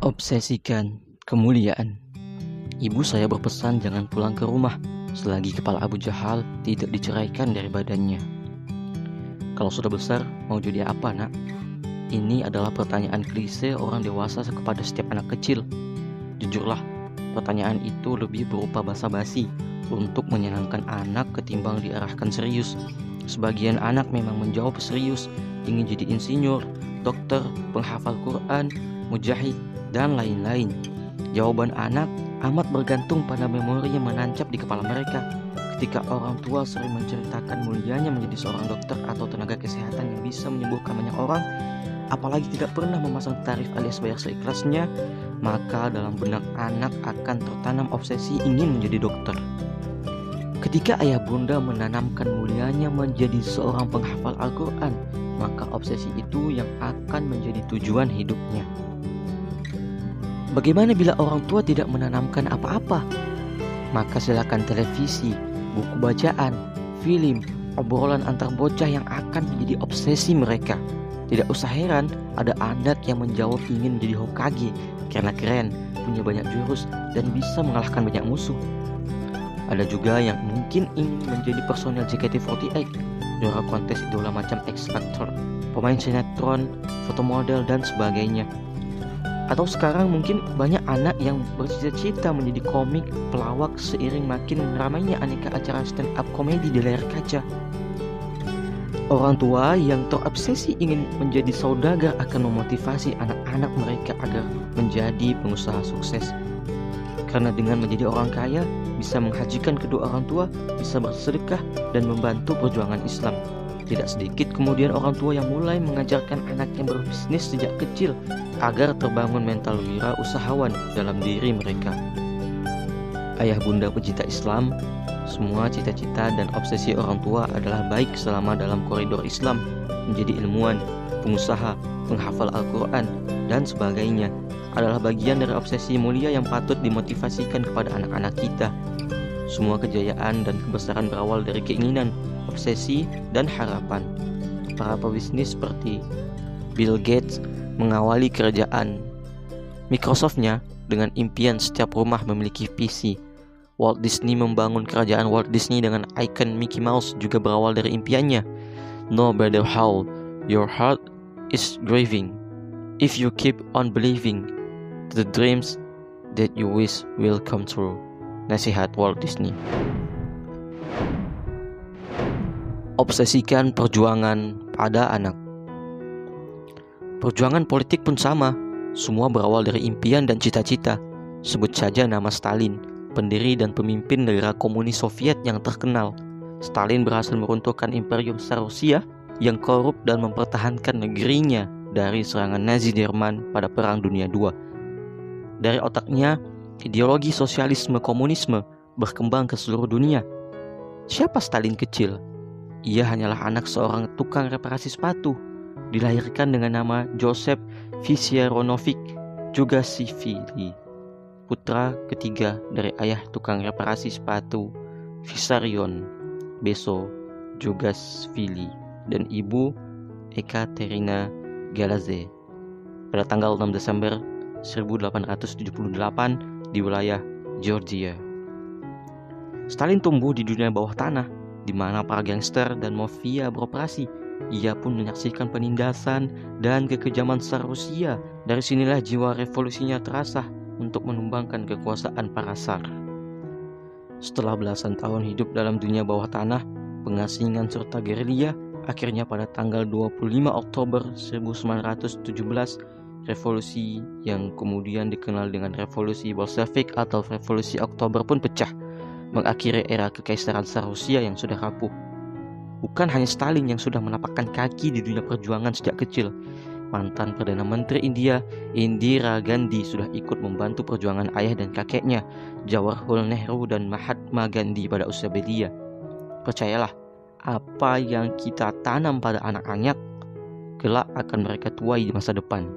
Obsesikan kemuliaan. Ibu saya berpesan jangan pulang ke rumah selagi kepala Abu Jahal tidak diceraikan dari badannya. Kalau sudah besar, mau jadi apa, nak? Ini adalah pertanyaan klise orang dewasa kepada setiap anak kecil. Jujurlah, pertanyaan itu lebih berupa basa-basi untuk menyenangkan anak ketimbang diarahkan serius. Sebagian anak memang menjawab serius, ingin jadi insinyur, dokter, penghafal Quran, mujahid, dan lain-lain. Jawaban anak amat bergantung pada memori yang menancap di kepala mereka. Ketika orang tua sering menceritakan mulianya menjadi seorang dokter atau tenaga kesehatan yang bisa menyembuhkan banyak orang, apalagi tidak pernah memasang tarif alias bayar seikhlasnya, maka dalam benak anak akan tertanam obsesi ingin menjadi dokter. Ketika ayah bunda menanamkan mulianya menjadi seorang penghafal Al-Quran, maka obsesi itu yang akan menjadi tujuan hidupnya. Bagaimana bila orang tua tidak menanamkan apa-apa? Maka silakan televisi, buku bacaan, film, obrolan antar bocah yang akan menjadi obsesi mereka. Tidak usah heran ada anak yang menjawab ingin menjadi Hokage karena keren, punya banyak jurus, dan bisa mengalahkan banyak musuh. Ada juga yang mungkin ingin menjadi personel JKT48, juara kontes idola macam X Factor, pemain sinetron, fotomodel, dan sebagainya. Atau sekarang mungkin banyak anak yang bercita-cita menjadi komik pelawak seiring makin ramainya aneka acara stand up komedi di layar kaca. Orang tua yang terobsesi ingin menjadi saudagar akan memotivasi anak-anak mereka agar menjadi pengusaha sukses. Karena dengan menjadi orang kaya, bisa menghajikan kedua orang tua, bisa bersedekah, dan membantu perjuangan Islam. Tidak sedikit kemudian orang tua yang mulai mengajarkan anaknya berbisnis sejak kecil agar terbangun mental wirausahawan dalam diri mereka. Ayah bunda pecinta Islam, semua cita-cita dan obsesi orang tua adalah baik selama dalam koridor Islam, menjadi ilmuwan, pengusaha, penghafal Al-Quran, dan sebagainya adalah bagian dari obsesi mulia yang patut dimotivasikan kepada anak-anak kita. Semua kejayaan dan kebesaran berawal dari keinginan, obsesi, dan harapan. Para pebisnis seperti Bill Gates mengawali kerajaan Microsoftnya dengan impian setiap rumah memiliki PC. Walt Disney membangun kerajaan Walt Disney dengan ikon Mickey Mouse juga berawal dari impiannya. No matter how your heart is grieving, if you keep on believing, the dreams that you wish will come true. Nasihat Walt Disney. Obsesikan perjuangan pada anak. Perjuangan politik pun sama, semua berawal dari impian dan cita-cita. Sebut saja nama Stalin, pendiri dan pemimpin negara komunis Soviet yang terkenal. Stalin berhasil meruntuhkan imperium besar Rusia yang korup dan mempertahankan negerinya dari serangan Nazi Jerman pada Perang Dunia II. Dari otaknya, ideologi sosialisme komunisme berkembang ke seluruh dunia. Siapa Stalin kecil? Ia hanyalah anak seorang tukang reparasi sepatu, dilahirkan dengan nama Joseph Vissarionovich Jugasvili, putra ketiga dari ayah tukang reparasi sepatu Vissarion Beso Jugasvili dan ibu Ekaterina Galaze pada tanggal 6 Desember 1878 di wilayah Georgia. Stalin tumbuh di dunia bawah tanah, di mana para gangster dan mafia beroperasi. Ia pun menyaksikan penindasan dan kekejaman Tsar Rusia. Dari sinilah jiwa revolusinya terasah untuk menumbangkan kekuasaan para Tsar. Setelah belasan tahun hidup dalam dunia bawah tanah, pengasingan serta gerilya, akhirnya pada tanggal 25 Oktober 1917, revolusi yang kemudian dikenal dengan Revolusi Bolshevik atau Revolusi Oktober pun pecah, mengakhiri era kekaisaran Tsar Rusia yang sudah rapuh. Bukan hanya Stalin yang sudah menapakkan kaki di dunia perjuangan sejak kecil. Mantan Perdana Menteri India, Indira Gandhi, sudah ikut membantu perjuangan ayah dan kakeknya, Jawaharlal Nehru dan Mahatma Gandhi pada usia belia. Percayalah, apa yang kita tanam pada anak-anak, kelak akan mereka tuai di masa depan.